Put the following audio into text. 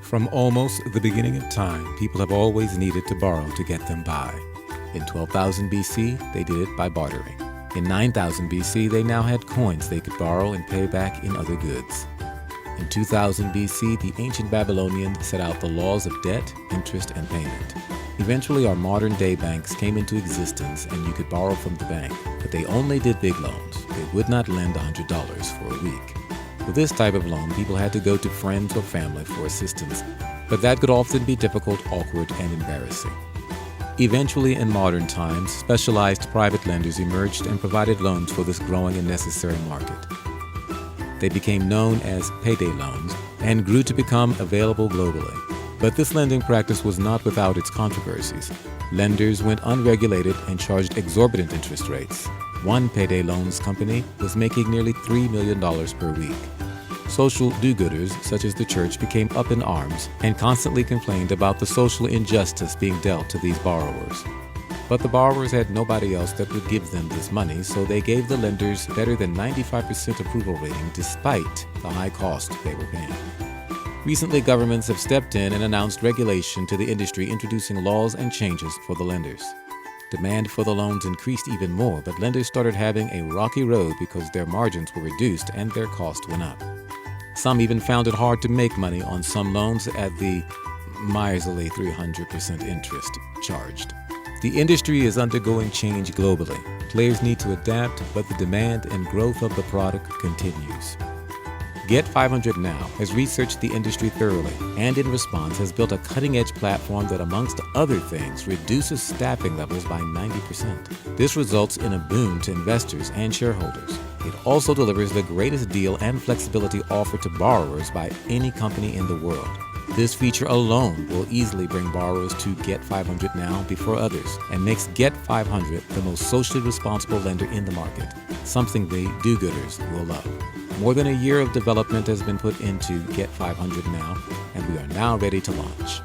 From almost the beginning of time, people have always needed to borrow to get them by. In 12,000 BC, they did it by bartering. In 9,000 BC, they now had coins they could borrow and pay back in other goods. In 2000 BC, the ancient Babylonians set out the laws of debt, interest, and payment. Eventually, our modern-day banks came into existence and you could borrow from the bank, but they only did big loans. They would not lend $100 for a week. For this type of loan, people had to go to friends or family for assistance, but that could often be difficult, awkward, and embarrassing. Eventually, in modern times, specialized private lenders emerged and provided loans for this growing and necessary market. They became known as payday loans and grew to become available globally. But this lending practice was not without its controversies. Lenders went unregulated and charged exorbitant interest rates. One payday loans company was making nearly $3 million per week. Social do-gooders, such as the church, became up in arms and constantly complained about the social injustice being dealt to these borrowers. But the borrowers had nobody else that would give them this money, so they gave the lenders better than 95% approval rating despite the high cost they were paying. Recently, governments have stepped in and announced regulation to the industry, introducing laws and changes for the lenders. Demand for the loans increased even more, but lenders started having a rocky road because their margins were reduced and their cost went up. Some even found it hard to make money on some loans at the miserly 300% interest charged. The industry is undergoing change globally. Players need to adapt, but the demand and growth of the product continues. Get500Now has researched the industry thoroughly and in response has built a cutting-edge platform that, amongst other things, reduces staffing levels by 90%. This results in a boon to investors and shareholders. It also delivers the greatest deal and flexibility offered to borrowers by any company in the world. This feature alone will easily bring borrowers to Get500Now before others and makes Get500 the most socially responsible lender in the market, something the do-gooders will love. More than a year of development has been put into Get500Now, and we are now ready to launch.